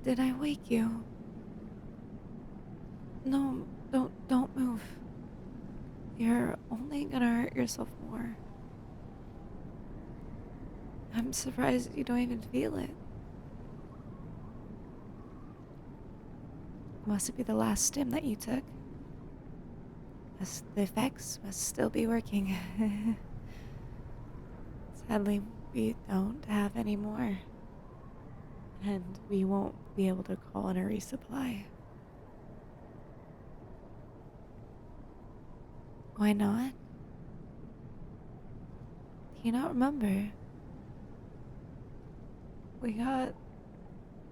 Did I wake you? No, don't move. You're only gonna hurt yourself more. I'm surprised you don't even feel it. Must be the last stim that you took. The effects must still be working. Sadly, we don't have any more. And we won't be able to call in a resupply. Why not? Do you not remember? We got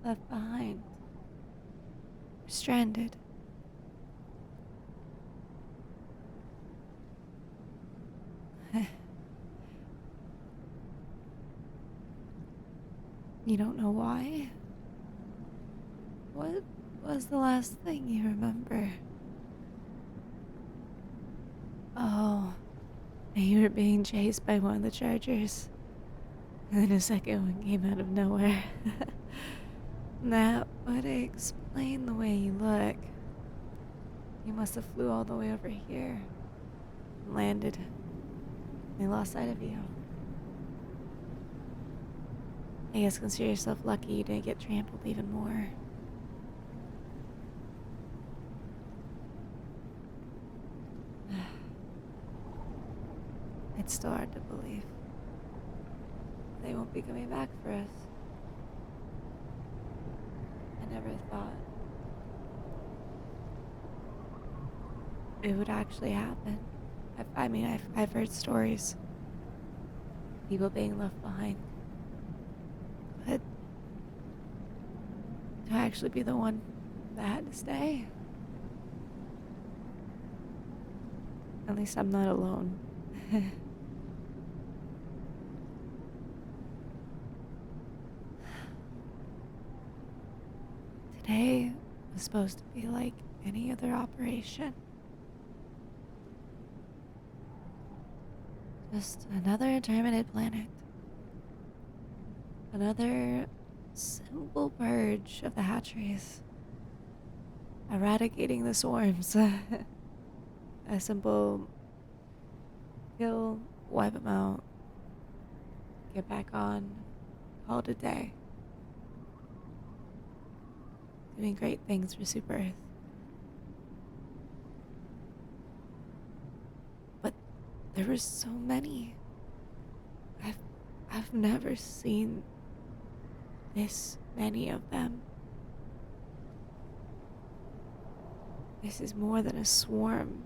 left behind. We're stranded. You don't know why? What was the last thing you remember? Oh, you were being chased by one of the chargers. And then a second one came out of nowhere. That would explain the way you look. You must have flew all the way over here. And landed. They lost sight of you. I guess consider yourself lucky you didn't get trampled even more. It's still hard to believe. They won't be coming back for us. I never thought it would actually happen. I've heard stories. People being left behind. But to actually be the one that had to stay. At least I'm not alone. Today was supposed to be like any other operation. Just another interminate planet. Another simple purge of the hatcheries. Eradicating the swarms. A simple kill, wipe them out, get back on, call it a day. Doing great things for Super Earth. But there were so many. I've never seen this many of them. This is more than a swarm.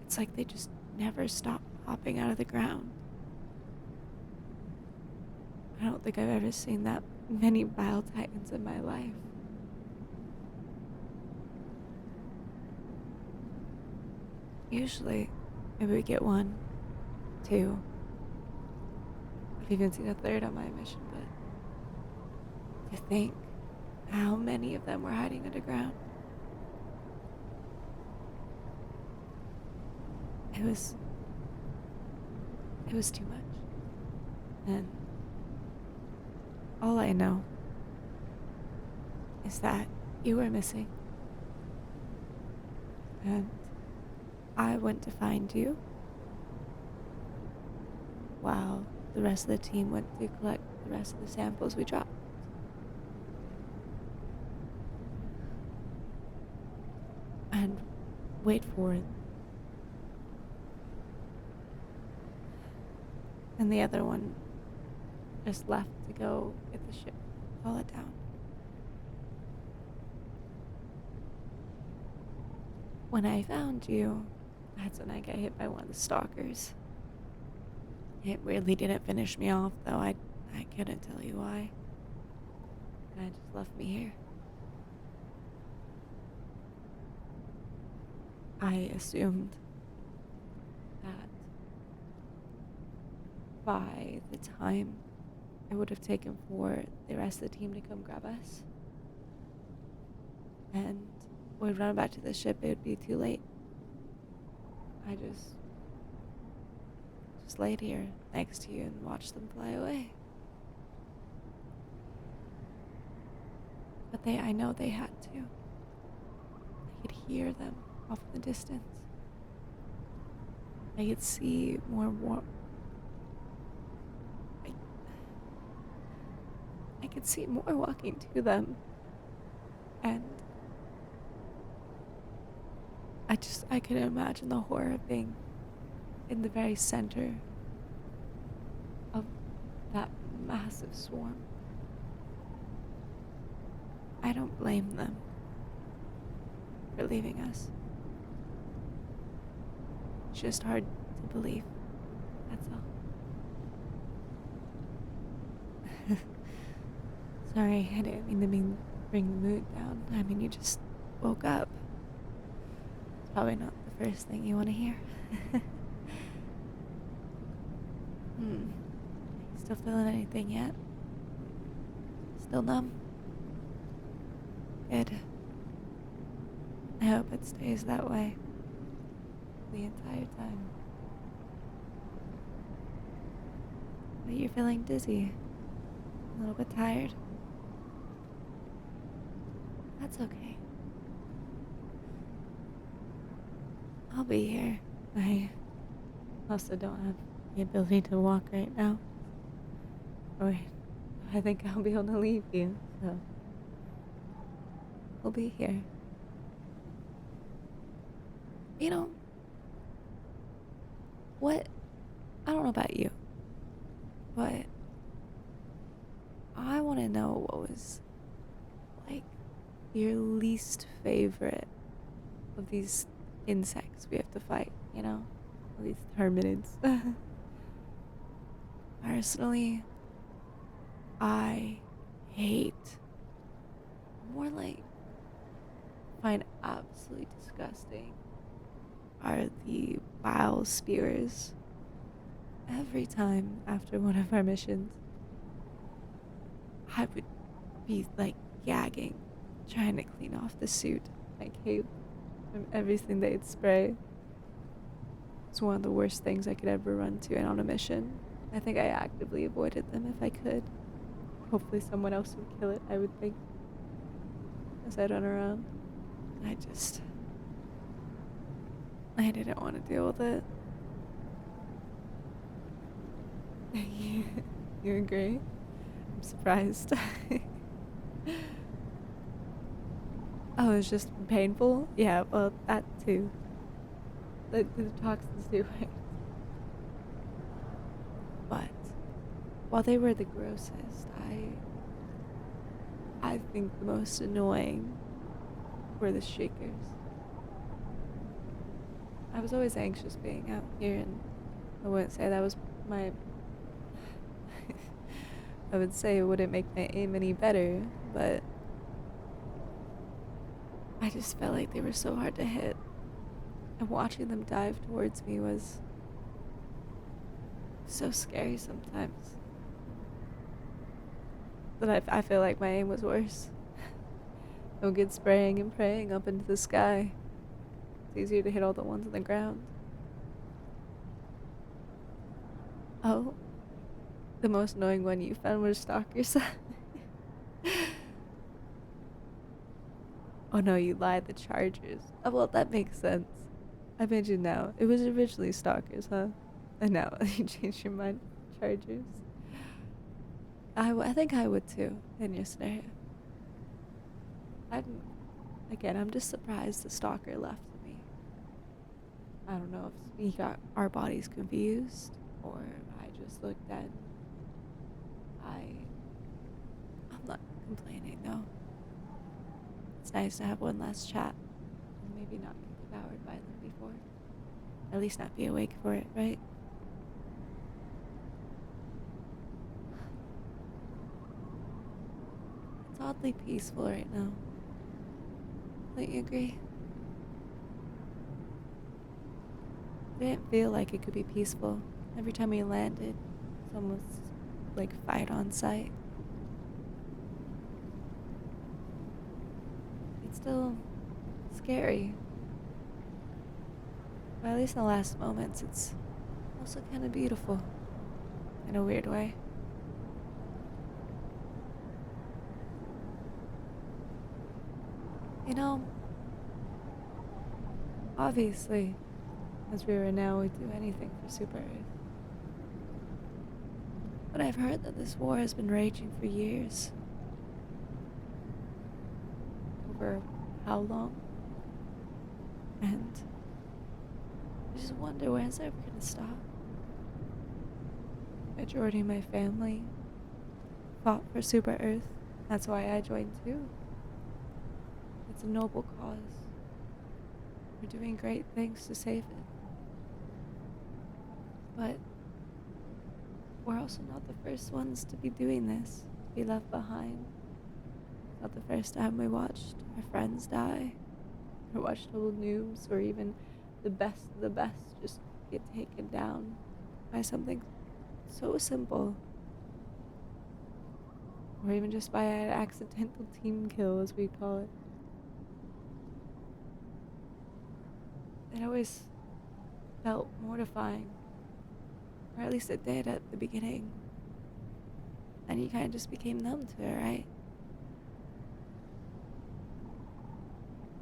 It's like they just never stop popping out of the ground. I don't think I've ever seen that many Bile Titans in my life. Usually, maybe we get one, two. I've even seen a third on my mission, but to think how many of them were hiding underground. It was too much. And all I know is that you were missing. And I went to find you while the rest of the team went to collect the rest of the samples we dropped. And wait for it. And the other one just left to go get the ship, haul it down. When I found you, that's when I got hit by one of the stalkers. It weirdly didn't finish me off, though. I couldn't tell you why. And it just left me here. I assumed that by the time it would have taken for the rest of the team to come grab us, and we'd run back to the ship, it would be too late. I just laid here next to you and watched them fly away. But I know they had to. I could hear them off in the distance. I could see I, I could see more walking to them. And I could imagine the horror of being in the very center of that massive swarm. I don't blame them for leaving us. It's just hard to believe, that's all. Sorry, I didn't mean to bring the mood down. I mean, you just woke up. It's probably not the first thing you want to hear. Still feeling anything yet? Still numb? Good. I hope it stays that way the entire time. But you're feeling dizzy, a little bit tired. That's okay. I'll be here. I also don't have the ability to walk right now. Or I think I'll be able to leave you, so we'll be here. You know, what? I don't know about you, but I want to know what was, like, your least favorite of these insects we have to fight, you know? These terminids. Personally, I hate, more like, find absolutely disgusting, are the bile spewers. Every time after one of our missions, I would be like gagging, trying to clean off the suit, my cape, from everything they'd spray. It's one of the worst things I could ever run to and on a mission. I think I actively avoided them if I could. Hopefully someone else would kill it, I would think, as I run around. I didn't want to deal with it. You agree? I'm surprised. Oh, it's just painful? Yeah, well, that too. The toxins do, right? But while they were the grossest, I think the most annoying were the shakers. I was always anxious being out here, and I wouldn't say that was my... I would say it wouldn't make my aim any better, but I just felt like they were so hard to hit. And watching them dive towards me was so scary sometimes. That I feel like my aim was worse. No good spraying and praying up into the sky. It's easier to hit all the ones on the ground. Oh, the most annoying one you found was stalkers. Oh no, you lied, the chargers. Oh, well, that makes sense. I mentioned now. It was originally stalkers, huh? And now you changed your mind. Chargers. I think I would too, in your scenario. I'm just surprised the stalker left me. I don't know if he got our bodies confused, or I just looked dead. I'm not complaining, though. It's nice to have one last chat, and maybe not get devoured by them before. At least not be awake for it, right? It's oddly peaceful right now. Don't you agree? It didn't feel like it could be peaceful. Every time we landed, it's almost like fight on sight. It's still scary. But at least in the last moments, it's also kind of beautiful. In a weird way. You know, obviously, as we were now, we'd do anything for Super Earth. But I've heard that this war has been raging for years. Over how long? And I just wonder, when it's ever gonna stop. Majority of my family fought for Super Earth. That's why I joined too. It's a noble cause. We're doing great things to save it. But we're also not the first ones to be doing this, to be left behind. It's not the first time we watched our friends die, or watched total noobs, or even the best of the best just get taken down by something so simple. Or even just by an accidental team kill, as we call it. It always felt mortifying. Or at least it did at the beginning. And you kind of just became numb to it, right?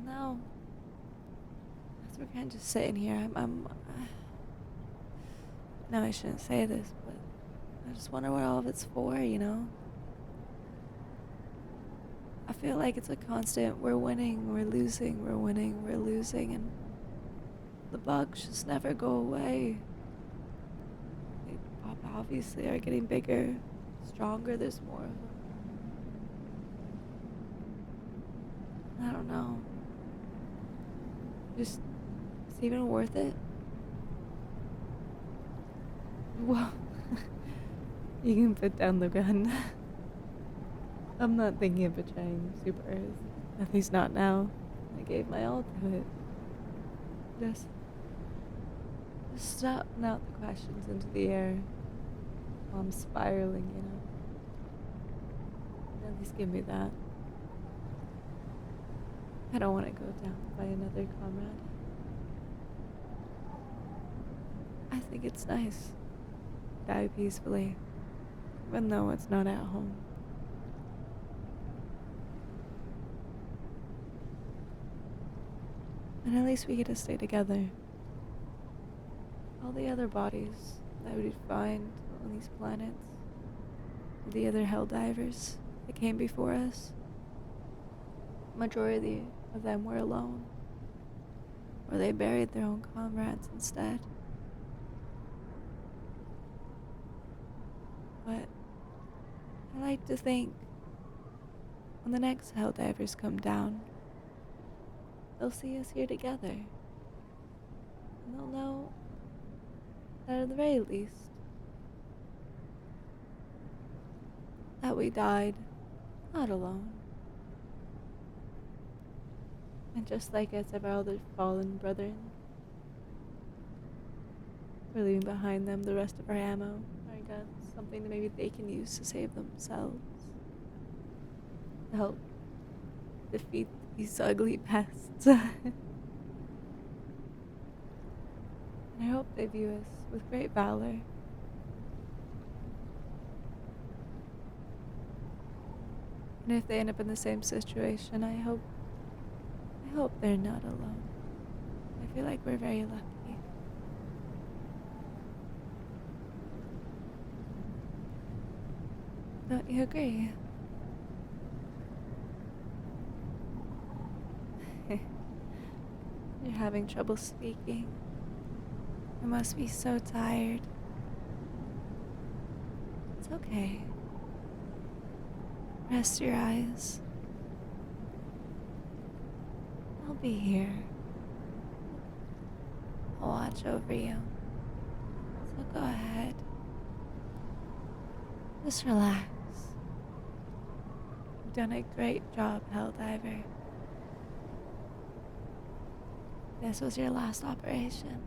Now, as we're kind of just sitting here, no, I shouldn't say this, but I just wonder what all of it's for, you know? I feel like it's a constant, we're winning, we're losing, we're winning, we're losing, and the bugs just never go away. They obviously are getting bigger, stronger, there's more of them. I don't know. Just, is it even worth it? Well, you can put down the gun. I'm not thinking of betraying Super Earth. At least not now. I gave my all to it. Just shouting out the questions into the air while I'm spiraling, you know? At least give me that. I don't want to go down by another comrade. I think it's nice. Die peacefully. Even though it's not at home. And at least we get to stay together. All the other bodies that we find on these planets, the other Helldivers that came before us, majority of them were alone, or they buried their own comrades instead. But I like to think when the next Helldivers come down, they'll see us here together. And they'll know that at the very least, that we died not alone. And just like us of our other fallen brethren, we're leaving behind them the rest of our ammo, our guns, something that maybe they can use to save themselves. To help defeat these ugly pests. And I hope they view us with great valor. And if they end up in the same situation, I hope they're not alone. I feel like we're very lucky. Don't you agree? You're having trouble speaking. You must be so tired. It's okay. Rest your eyes. I'll be here. I'll watch over you. So go ahead. Just relax. You've done a great job, Helldiver. This was your last operation.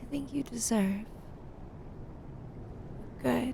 I think you deserve a good